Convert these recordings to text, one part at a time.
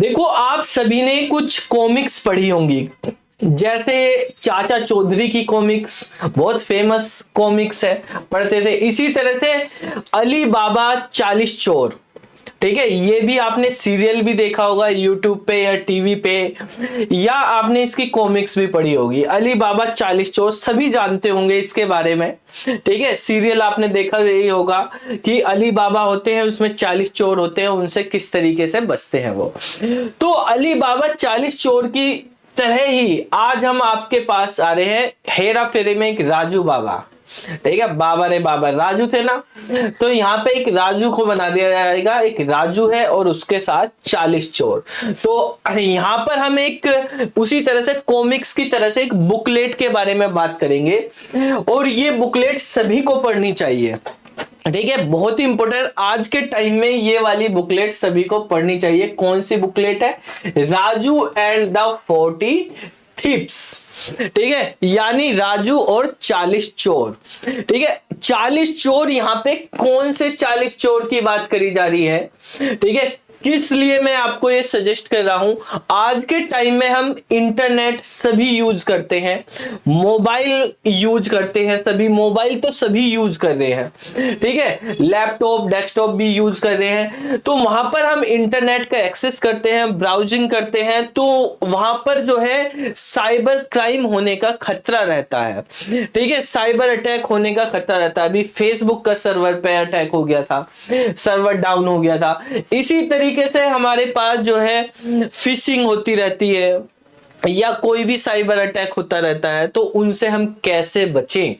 देखो, आप सभी ने कुछ कॉमिक्स पढ़ी होंगी, जैसे चाचा चौधरी की कॉमिक्स बहुत फेमस कॉमिक्स है, पढ़ते थे। इसी तरह से अली बाबा 40 चोर, ठीक है, ये भी आपने सीरियल भी देखा होगा यूट्यूब पे या टीवी पे, या आपने इसकी कॉमिक्स भी पढ़ी होगी। अली बाबा 40 चोर सभी जानते होंगे इसके बारे में, ठीक है। सीरियल आपने देखा यही होगा कि अली बाबा होते हैं, उसमें 40 चोर होते हैं, उनसे किस तरीके से बचते हैं वो। तो अली बाबा 40 चोर की तरह ही आज हम आपके पास आ रहे हैं हेरा फेरी में एक राजू बाबा, ठीक है। बाबा रे बाबा राजू थे ना, तो यहाँ पे एक राजू को बना दिया जाएगा, एक राजू है और उसके साथ 40 चोर। तो यहाँ पर हम एक उसी तरह से कॉमिक्स की तरह से एक बुकलेट के बारे में बात करेंगे, और ये बुकलेट सभी को पढ़नी चाहिए, ठीक है। बहुत ही इंपॉर्टेंट आज के टाइम में ये वाली बुकलेट सभी को पढ़नी चाहिए। कौन सी बुकलेट है? राजू एंड द 40 थीव्स, ठीक है, यानी राजू और 40 चोर, ठीक है। 40 चोर, यहां पे कौन से 40 चोर की बात करी जा रही है, ठीक है। किस लिए मैं आपको ये सजेस्ट कर रहा हूं? आज के टाइम में हम इंटरनेट सभी यूज करते हैं, मोबाइल यूज करते हैं सभी, मोबाइल तो सभी यूज कर रहे हैं, ठीक है, लैपटॉप डेस्कटॉप भी यूज कर रहे हैं। तो वहां पर हम इंटरनेट का एक्सेस करते हैं, ब्राउजिंग करते हैं, तो वहां पर जो है साइबर क्राइम होने का खतरा रहता है, ठीक है, साइबर अटैक होने का खतरा रहता है। अभी फेसबुक का सर्वर पे अटैक हो गया था, सर्वर डाउन हो गया था। इसी तरीके से हमारे पास जो है फिशिंग होती रहती है, या कोई भी साइबर अटैक होता रहता है, तो उनसे हम कैसे बचें,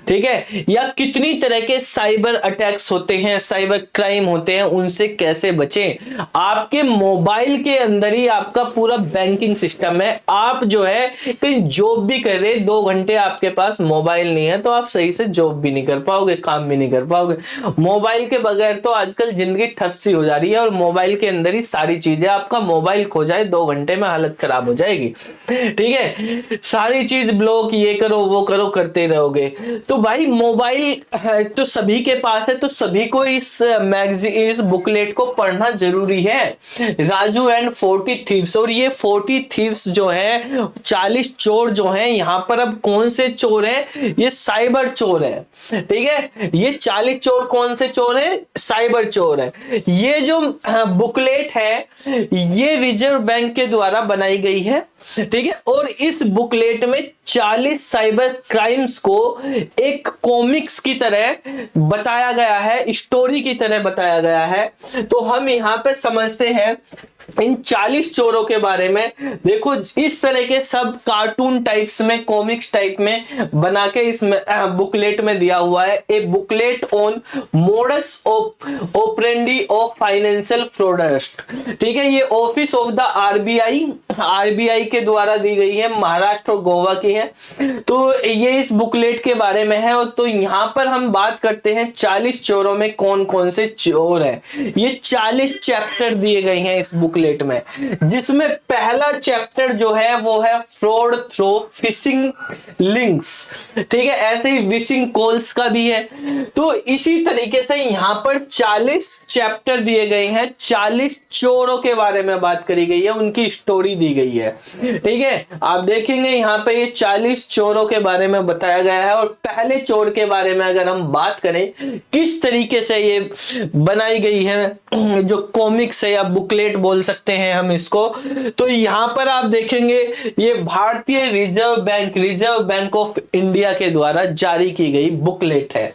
ठीक है, या कितनी तरह के साइबर अटैक्स होते हैं, साइबर क्राइम होते हैं, उनसे कैसे बचें। आपके मोबाइल के अंदर ही आपका पूरा बैंकिंग सिस्टम है। आप जो है कहीं जॉब भी कर रहे, 2 घंटे आपके पास मोबाइल नहीं है तो आप सही से जॉब भी नहीं कर पाओगे, काम भी नहीं कर पाओगे। मोबाइल के बगैर तो आजकल जिंदगी ठप सी हो जा रही है, और मोबाइल के अंदर ही सारी चीजें। आपका मोबाइल खो जाए 2 घंटे में हालत खराब हो जाएगी, ठीक है, सारी चीज ब्लॉक, ये करो वो करो करते रहोगे। तो भाई मोबाइल है तो सभी के पास है, तो सभी को इस मैगजीन, इस बुकलेट को पढ़ना जरूरी है, राजू एंड 40 थीव्स। और ये 40 थीव्स जो है, 40 चोर जो हैं, यहां पर अब कौन से चोर हैं? ये साइबर चोर है, ठीक है। ये 40 चोर कौन से चोर है? साइबर चोर है। ये जो बुकलेट है, ये रिजर्व बैंक के द्वारा बनाई गई है, ठीक है। और इस बुकलेट में 40 साइबर क्राइम्स को एक कॉमिक्स की तरह बताया गया है, स्टोरी की तरह बताया गया है। तो हम यहां पे समझते हैं इन 40 चोरों के बारे में। देखो, इस तरह के सब कार्टून टाइप्स में, कॉमिक्स टाइप में बना के इस बुकलेट में दिया हुआ है। A booklet on modus operandi of financial frauds, ठीक है। ये ऑफिस ऑफ द आरबीआई के द्वारा दी गई है, महाराष्ट्र और गोवा की है। तो ये इस बुकलेट के बारे में है। और तो यहां पर हम बात करते हैं 40 चोरों में कौन कौन से चोर हैं। ये 40 चैप्टर दिए गए हैं इस बुकलेट में, जिसमें पहला चैप्टर जो है वो है फ्रॉड थ्रू फिशिंग लिंक्स, ठीक है। ऐसे ही विशिंग कॉल्स का भी है। तो इसी तरीके से यहां पर 40 चैप्टर दिए गए हैं, 40 चोरों के बारे में बात करी गई है, उनकी स्टोरी दी गई है, ठीक है। आप देखेंगे यहाँ पे ये 40 चोरों के बारे में बताया गया है। और पहले चोर के बारे में अगर हम बात करें, किस तरीके से ये बनाई गई है, जो कॉमिक्स है या बुकलेट बोल सकते हैं हम इसको, तो यहां पर आप देखेंगे ये भारतीय रिजर्व बैंक ऑफ इंडिया के द्वारा जारी की गई बुकलेट है,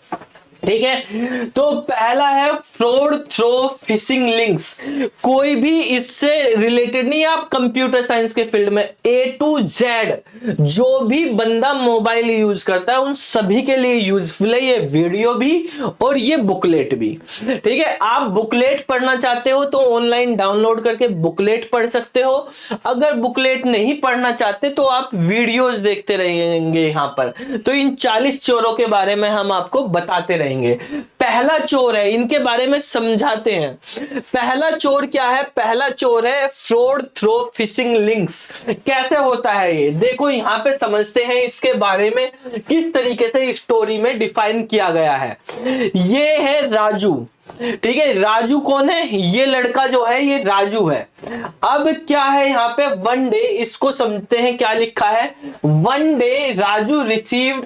ठीक है। तो पहला है फ्रॉड थ्रू फिशिंग लिंक्स। कोई भी इससे रिलेटेड नहीं, आप कंप्यूटर साइंस के फील्ड में A to Z जो भी बंदा मोबाइल यूज करता है उन सभी के लिए यूजफुल है ये वीडियो भी और ये बुकलेट भी, ठीक है। आप बुकलेट पढ़ना चाहते हो तो ऑनलाइन डाउनलोड करके बुकलेट पढ़ सकते हो। अगर बुकलेट नहीं पढ़ना चाहते तो आप वीडियोस देखते रहेंगे यहां पर। तो इन 40 चोरों के बारे में हम आपको बताते रहेंगे। पहला चोर है, इनके बारे में समझाते हैं। पहला चोर क्या है? पहला चोर है फ्रॉड थ्रू फिशिंग लिंक्स। कैसे होता है ये देखो, यहां पे समझते हैं इसके बारे में किस तरीके से स्टोरी में डिफाइन किया गया है। ये है राजू, ठीक है। राजू कौन है? ये लड़का जो है ये राजू है। अब क्या है यहाँ पे, वन डे, इसको समझते हैं क्या लिखा है। वन डे राजू रिसीव्ड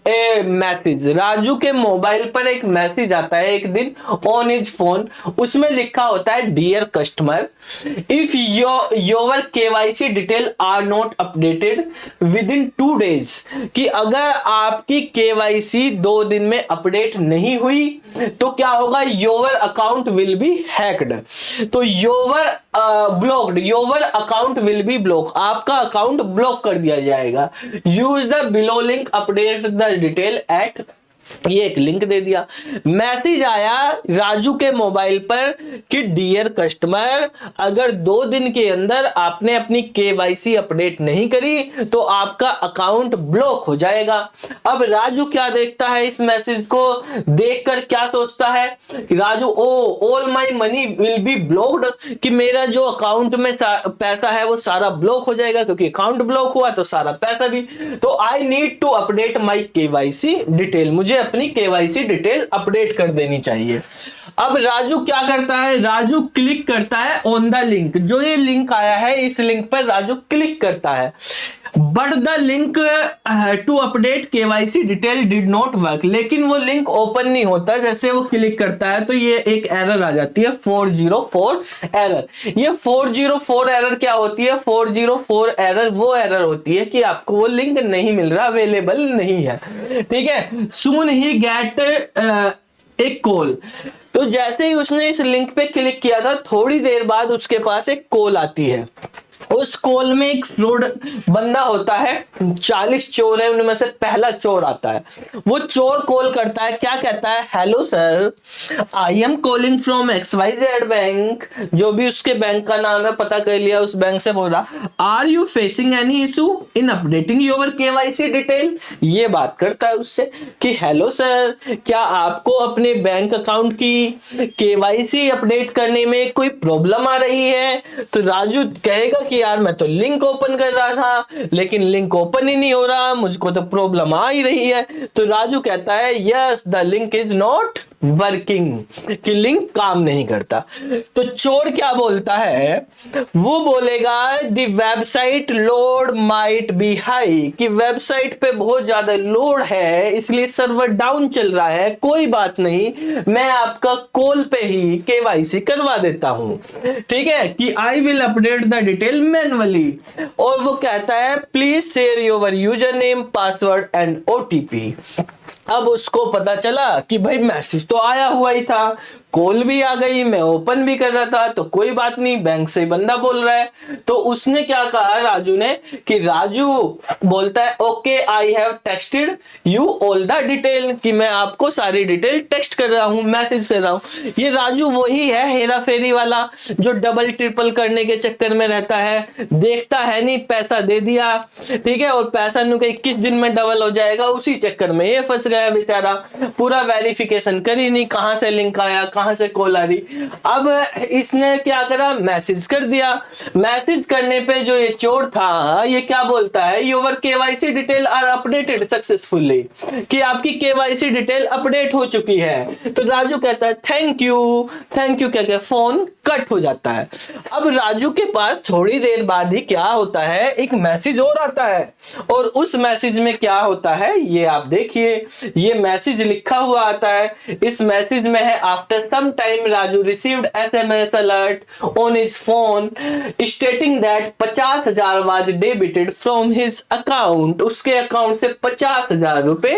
ए मैसेज, राजू के मोबाइल पर एक मैसेज आता है एक दिन ऑन हिज फोन। उसमें लिखा होता है dear customer, if your KYC detail are not updated within 2 days, कि अगर आपकी केवाईसी 2 दिन में अपडेट नहीं हुई तो क्या होगा, your account will be hacked. तो your blocked, your account will be block, आपका अकाउंट ब्लॉक कर दिया जाएगा। Use the below link update the detail at, ये एक लिंक दे दिया। मैसेज आया राजू के मोबाइल पर कि डियर कस्टमर, अगर 2 दिन के अंदर आपने अपनी केवाईसी अपडेट नहीं करी तो आपका अकाउंट ब्लॉक हो जाएगा। अब राजू क्या देखता है, इस मैसेज को देखकर क्या सोचता है Raju, oh all my money will be blocked, कि मेरा जो अकाउंट में पैसा है वो सारा ब्लॉक हो जाएगा, क्योंकि अकाउंट ब्लॉक हुआ तो सारा पैसा भी। तो I need to update my KYC detail, मुझे अपनी केवाईसी डिटेल अपडेट कर देनी चाहिए। अब राजू क्या करता है, राजू क्लिक करता है ऑन द लिंक, जो ये लिंक आया है इस लिंक पर राजू क्लिक करता है। But the link to update KYC detail did not work, लेकिन वो लिंक ओपन नहीं होता। जैसे वो क्लिक करता है तो ये एक एरर आ जाती है 404 एरर। ये 404 एरर क्या होती है? 404 एरर वो एरर होती है कि आपको वो लिंक नहीं मिल रहा, अवेलेबल नहीं है, ठीक है। सून ही गेट एक कॉल, तो जैसे ही उसने इस लिंक पे क्लिक किया था थोड़ी देर बाद उसके पास एक कॉल आती है। उस कॉल में एक फ्रॉड बंदा होता है, 40 चोर है, उनमें से पहला चोर आता है। वो चोर कॉल करता है, क्या कहता है, hello sir, I am calling from XYZ bank, जो भी उसके बैंक का नाम है पता कर लिया, उस बैंक से बोल रहा, are you facing any issue in updating your KYC detail. ये बात करता है उससे कि हेलो सर, क्या आपको अपने बैंक अकाउंट की केवाईसी अपडेट करने में कोई प्रॉब्लम आ रही है? तो राजू कहेगा कि यार मैं तो लिंक ओपन कर रहा था लेकिन लिंक ओपन ही नहीं हो रहा, मुझको तो प्रॉब्लम आ ही रही है। तो राजू कहता है yes the link is not working, कि लिंक काम नहीं करता। तो चोर क्या बोलता है, वो बोलेगा the website load might be high, कि वेबसाइट पे बहुत ज्यादा लोड है इसलिए सर्वर डाउन चल रहा है, कोई बात नहीं, मैं आपका कॉल पे ही केवाईसी करवा देता हूं, ठीक है, कि I will update the detail manually. और वो कहता है please share your user name, password and OTP। अब उसको पता चला कि भाई मैसेज तो आया हुआ ही था, कॉल भी आ गई, मैं ओपन भी कर रहा था, तो कोई बात नहीं, बैंक से बंदा बोल रहा है। तो उसने क्या कहा राजू ने, कि राजू बोलता है okay I have texted you all the detail, कि मैं आपको सारी डिटेल टेक्स्ट कर रहा हूं, मैसेज कर रहा हूं। ये राजू वही है हेरा फेरी वाला जो डबल ट्रिपल करने के चक्कर में रहता है, देखता है नहीं, पैसा दे दिया, ठीक है, और पैसा नु 21 दिन में डबल हो जाएगा, उसी चक्कर में ये फंस गया बेचारा, पूरा वेरिफिकेशन करी नहीं, कहां से लिंक आया, कहां से कॉल आ रही। अब इसने क्या करा, मैसेज कर दिया। मैसेज करने पे जो ये चोर था ये क्या बोलता है, your KYC detail are updated successfully, कि आपकी केवाईसी डिटेल अपडेट हो चुकी है। तो राजू कहता है थैंक यू, थैंक यू, क्या फोन कट हो जाता है। अब राजू के पास थोड़ी देर बाद ही क्या होता है, एक मैसेज और आता है, और उस मैसेज में क्या होता है ये आप देखिए। ये मैसेज लिखा हुआ आता है, इस मैसेज में है after some time Raju received SMS alert on his phone stating that 50,000 was debited from his account, उसके अकाउंट से 50,000 रुपए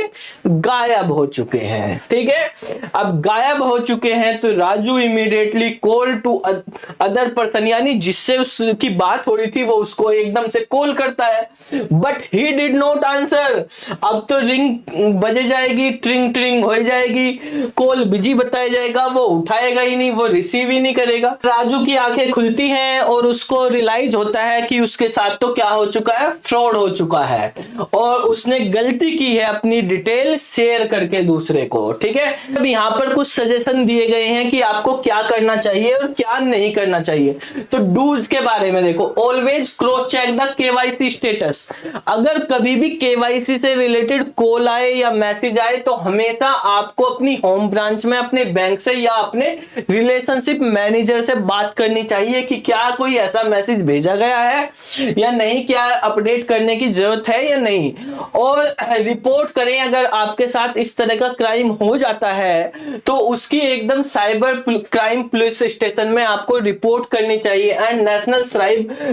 गायब हो चुके हैं, ठीक है। अब गायब हो चुके हैं तो Raju immediately call to other person, यानी जिससे उसकी बात हो रही थी वो उसको एकदम से कॉल करता है, but he did not answer. अब तो रिंग बजे जाएगी, ट्रिंग ट्रिंग हो जाएगी, कॉल बिजी बताया जाएगा, वो वो उठाएगा ही नहीं, वो रिसीव ही नहीं करेगा। राजू की आंखें खुलती हैं और उसको रियलाइज होता है कि उसके साथ तो क्या हो चुका है, फ्रॉड हो चुका है और उसने गलती की है अपनी डिटेल शेयर करके दूसरे को। ठीक है, अब यहाँ पर कुछ सजेशन दिए गए हैं कि आपको क्या करना चाहिए और क्या नहीं करना चाहिए। तो डूज के बारे में देखो, always cross check the KYC status. अगर कभी भी केवाईसी से रिलेटेड कॉल आए या मैसेज आए तो हमेशा आपको अपनी होम ब्रांच में अपने बैंक से या अपने रिलेशनशिप मैनेजर से बात करनी चाहिए कि क्या कोई ऐसा मैसेज भेजा गया है या नहीं, क्या अपडेट करने की जरूरत है या नहीं, और रिपोर्ट करें अगर आपके साथ इस तरह का क्राइम हो जाता है तो उसकी एकदम साइबर क्राइम पुलिस स्टेशन में आपको रिपोर्ट करनी चाहिए। And national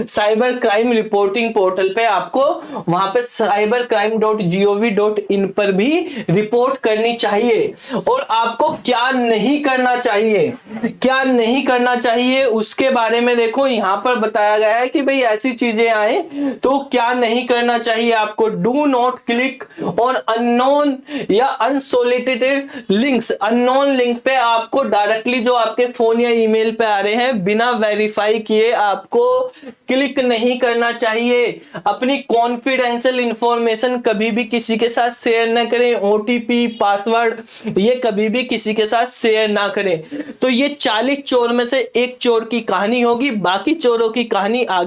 cyber crime reporting portal पे आपको वहां पे cybercrime.gov.in पर भी रिपोर्ट करनी चाहिए। और आपको क्या नहीं करना चाहिए, क्या नहीं करना चाहिए उसके बारे में देखो, यहां पर बताया गया है कि भाई ऐसी चीजें आए तो क्या नहीं करना चाहिए आपको। Do not click on unknown या अनसोलिसिटेड लिंक्स। अननोन लिंक पे आपको डायरेक्टली जो आपके फोन या ईमेल पे आ रहे हैं बिना वेरीफाई किए आपको क्लिक नहीं करना चाहिए। अपनी कॉन्फिडेंशियल इंफॉर्मेशन कभी भी किसी के साथ शेयर ना करें। ओटीपी, पासवर्ड ये कभी भी किसी के साथ शेयर ना करें। तो ये 40 चोर में से एक चोर की कहानी होगी, बाकी चोरों की कहानी आगे